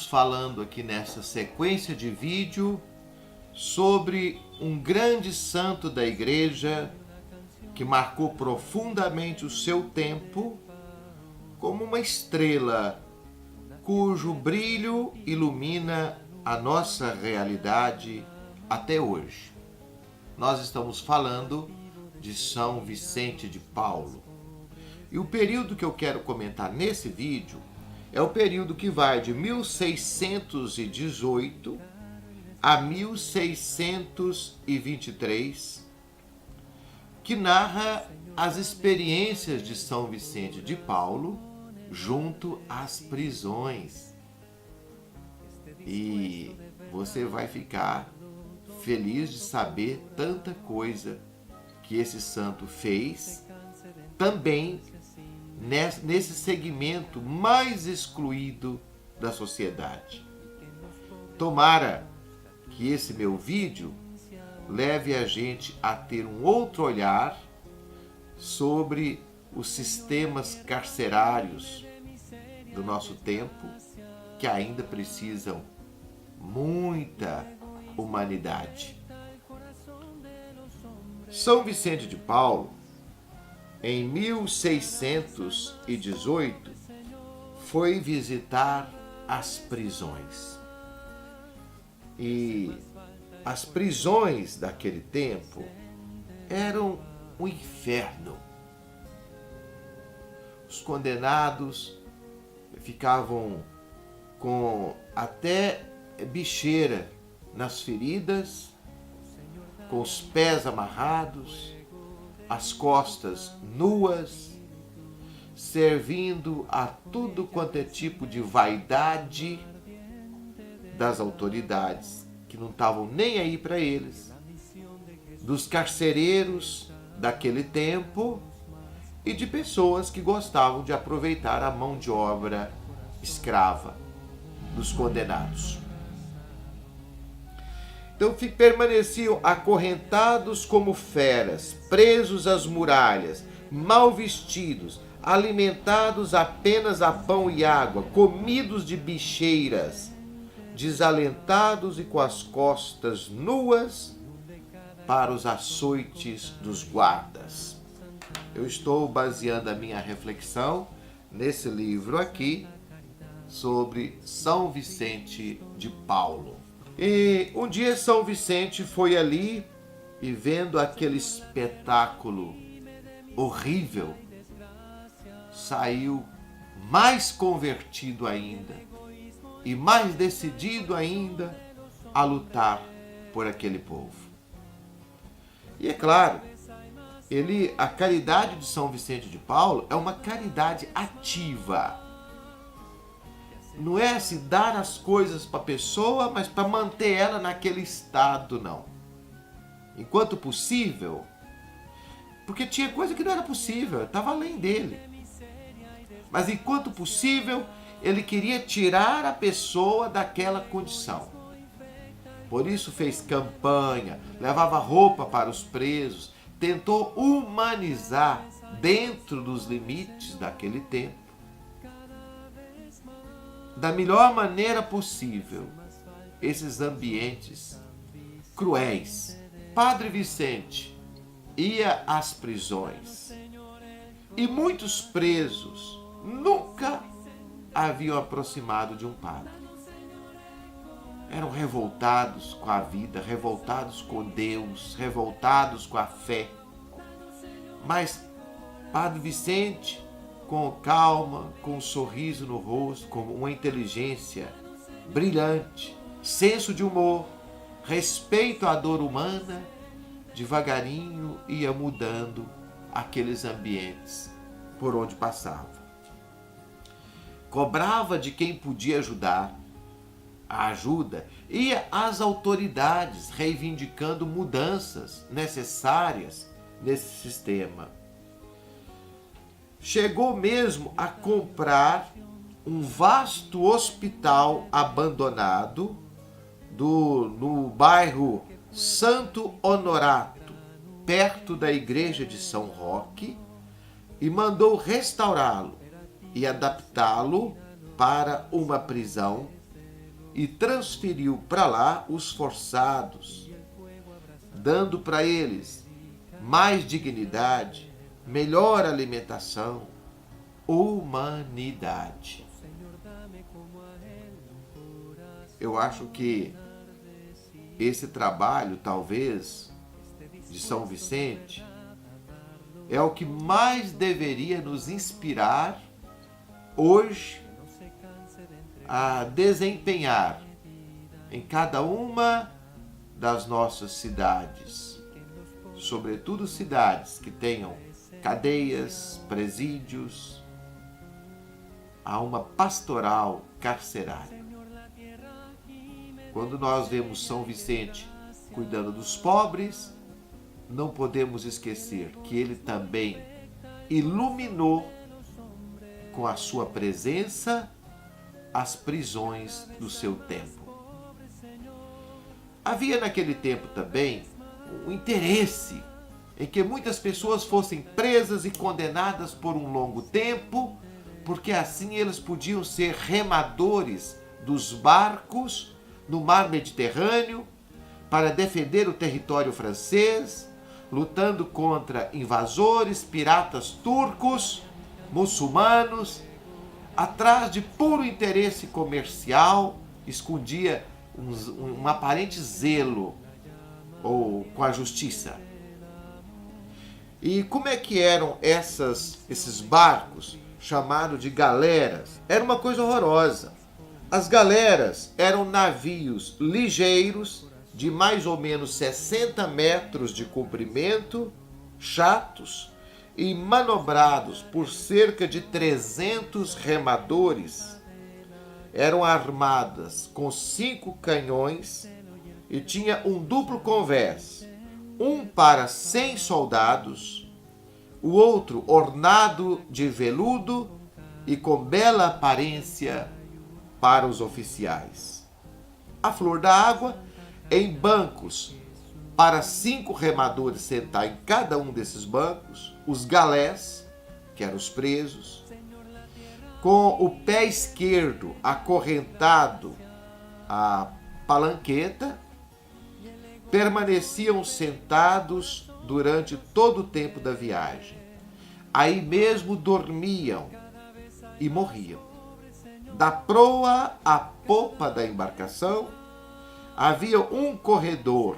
estamos falando aqui nessa sequência de vídeo sobre um grande santo da igreja que marcou profundamente o seu tempo como uma estrela cujo brilho ilumina a nossa realidade até hoje. Nós estamos falando de São Vicente de Paulo. E o período que eu quero comentar nesse vídeo é o período que vai de 1618 a 1623, que narra as experiências de São Vicente de Paulo junto às prisões. E você vai ficar feliz de saber tanta coisa que esse santo fez, também nesse segmento mais excluído da sociedade. Tomara que esse meu vídeo leve a gente a ter um outro olhar sobre os sistemas carcerários do nosso tempo, que ainda precisam muita humanidade. São Vicente de Paulo, em 1618, foi visitar as prisões. E as prisões daquele tempo eram um inferno. Os condenados ficavam com até bicheira nas feridas, com os pés amarrados, as costas nuas, servindo a tudo quanto é tipo de vaidade das autoridades, que não estavam nem aí para eles, dos carcereiros daquele tempo e de pessoas que gostavam de aproveitar a mão de obra escrava dos condenados. Então permaneciam acorrentados como feras, presos às muralhas, mal vestidos, alimentados apenas a pão e água, comidos de bicheiras, desalentados e com as costas nuas para os açoites dos guardas. Eu estou baseando a minha reflexão nesse livro aqui sobre São Vicente de Paulo. E um dia São Vicente foi ali e, vendo aquele espetáculo horrível, saiu mais convertido ainda e mais decidido ainda a lutar por aquele povo. E é claro, a caridade de São Vicente de Paulo é uma caridade ativa. Não é se dar as coisas para a pessoa, mas para manter ela naquele estado, não. Enquanto possível, porque tinha coisa que não era possível, estava além dele. Mas enquanto possível, ele queria tirar a pessoa daquela condição. Por isso fez campanha, levava roupa para os presos, tentou humanizar dentro dos limites daquele tempo, da melhor maneira possível, esses ambientes cruéis. Padre Vicente ia às prisões e muitos presos nunca haviam aproximado de um padre. Eram revoltados com a vida, revoltados com Deus, revoltados com a fé. Mas Padre Vicente, com calma, com um sorriso no rosto, com uma inteligência brilhante, senso de humor, respeito à dor humana, devagarinho ia mudando aqueles ambientes por onde passava. Cobrava de quem podia ajudar a ajuda, ia às autoridades reivindicando mudanças necessárias nesse sistema. Chegou mesmo a comprar um vasto hospital abandonado no bairro Santo Honorato, perto da igreja de São Roque, e mandou restaurá-lo e adaptá-lo para uma prisão e transferiu para lá os forçados, dando para eles mais dignidade, melhor alimentação, humanidade. Eu acho que esse trabalho, talvez, de São Vicente, é o que mais deveria nos inspirar hoje a desempenhar em cada uma das nossas cidades, sobretudo cidades que tenham cadeias, presídios, a uma pastoral carcerária. Quando nós vemos São Vicente cuidando dos pobres, não podemos esquecer que ele também iluminou com a sua presença as prisões do seu tempo. Havia naquele tempo também um interesse em que muitas pessoas fossem presas e condenadas por um longo tempo, porque assim eles podiam ser remadores dos barcos no mar Mediterrâneo para defender o território francês, lutando contra invasores, piratas turcos, muçulmanos, atrás de puro interesse comercial, escondia um aparente zelo ou com a justiça. E como é que eram esses barcos chamados de galeras? Era uma coisa horrorosa. As galeras eram navios ligeiros de mais ou menos 60 metros de comprimento, chatos e manobrados por cerca de 300 remadores. Eram armadas com 5 canhões e tinha um duplo convés, um para 100 soldados, o outro ornado de veludo e com bela aparência para os oficiais. A flor da água, em bancos para 5 remadores sentar em cada um desses bancos, os galés, que eram os presos, com o pé esquerdo acorrentado à palanqueta, permaneciam sentados durante todo o tempo da viagem. Aí mesmo dormiam e morriam. Da proa à popa da embarcação havia um corredor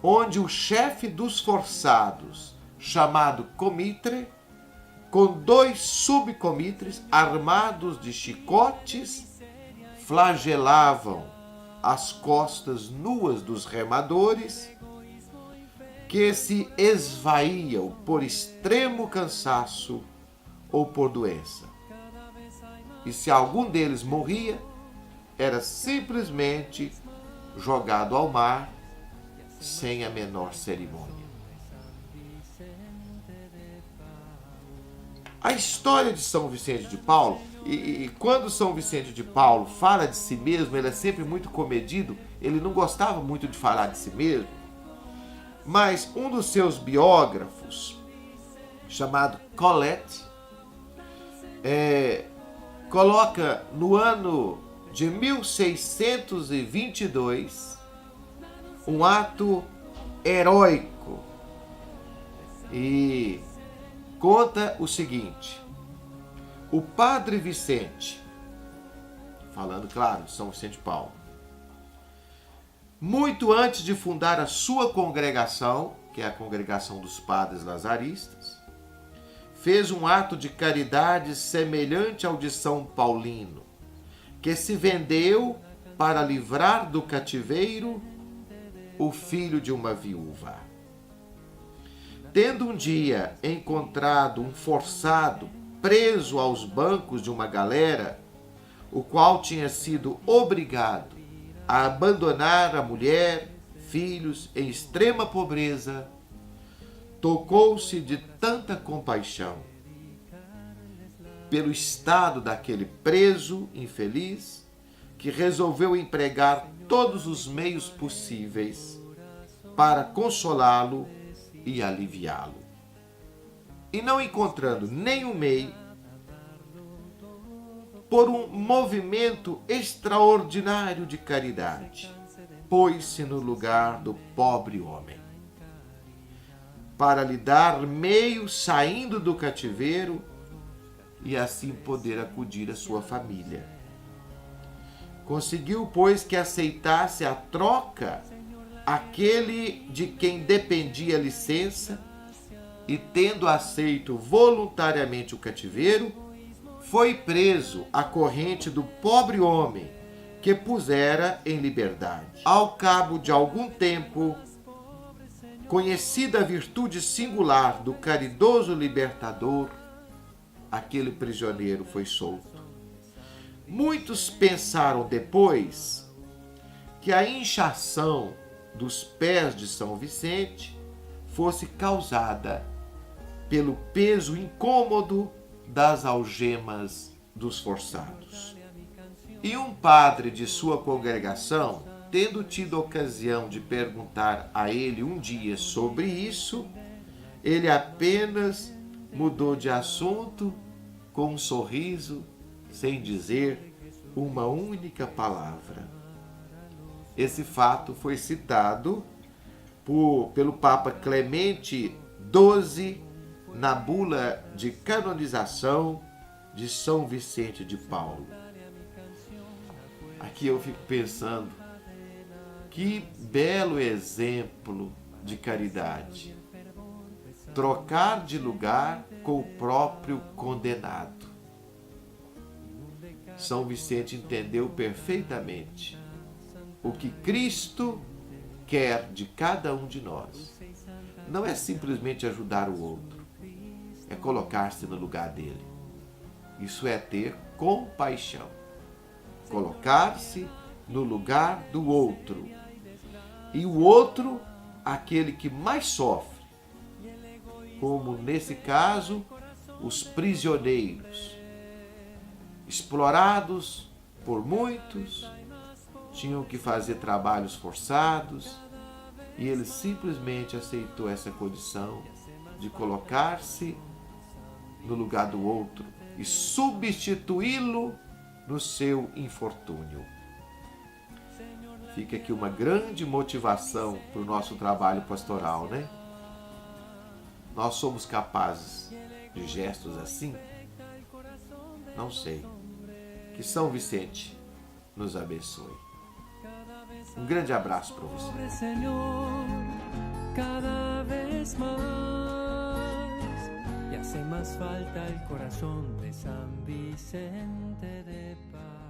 onde o chefe dos forçados, chamado comitre, com 2 subcomitres armados de chicotes, flagelavam as costas nuas dos remadores, que se esvaíam por extremo cansaço ou por doença. E se algum deles morria, era simplesmente jogado ao mar sem a menor cerimônia. A história de São Vicente de Paulo, e quando São Vicente de Paulo fala de si mesmo, ele é sempre muito comedido, ele não gostava muito de falar de si mesmo, mas um dos seus biógrafos, chamado Colette, coloca no ano de 1622 um ato heróico e conta o seguinte: o padre Vicente, falando, claro, de São Vicente de Paulo, muito antes de fundar a sua congregação, que é a Congregação dos Padres Lazaristas, fez um ato de caridade semelhante ao de São Paulino, que se vendeu para livrar do cativeiro o filho de uma viúva. Tendo um dia encontrado um forçado preso aos bancos de uma galera, o qual tinha sido obrigado a abandonar a mulher, filhos em extrema pobreza, tocou-se de tanta compaixão pelo estado daquele preso infeliz, que resolveu empregar todos os meios possíveis para consolá-lo e aliviá-lo. E não encontrando nenhum meio, por um movimento extraordinário de caridade, pôs-se no lugar do pobre homem, para lhe dar meio saindo do cativeiro e assim poder acudir a sua família. Conseguiu, pois, que aceitasse a troca aquele de quem dependia a licença e, tendo aceito voluntariamente o cativeiro, foi preso à corrente do pobre homem que pusera em liberdade. Ao cabo de algum tempo, conhecida a virtude singular do caridoso libertador, aquele prisioneiro foi solto. Muitos pensaram depois que a inchação dos pés de São Vicente fosse causada pelo peso incômodo das algemas dos forçados. E um padre de sua congregação, tendo tido ocasião de perguntar a ele um dia sobre isso, ele apenas mudou de assunto com um sorriso, sem dizer uma única palavra. Esse fato foi citado pelo Papa Clemente XII na bula de canonização de São Vicente de Paulo. Aqui eu fico pensando, que belo exemplo de caridade. Trocar de lugar com o próprio condenado. São Vicente entendeu perfeitamente o que Cristo quer de cada um de nós. Não é simplesmente ajudar o outro, é colocar-se no lugar dele. Isso é ter compaixão. Colocar-se no lugar do outro. E o outro, aquele que mais sofre, como nesse caso, os prisioneiros, explorados por muitos, tinham que fazer trabalhos forçados, e ele simplesmente aceitou essa condição de colocar-se no lugar do outro e substituí-lo no seu infortúnio. Fica aqui uma grande motivação para o nosso trabalho pastoral, né? Nós somos capazes de gestos assim? Não sei. Que São Vicente nos abençoe. Um grande abraço para você. Señor, cada vez más, y hace más falta el corazón de San Vicente de Paz.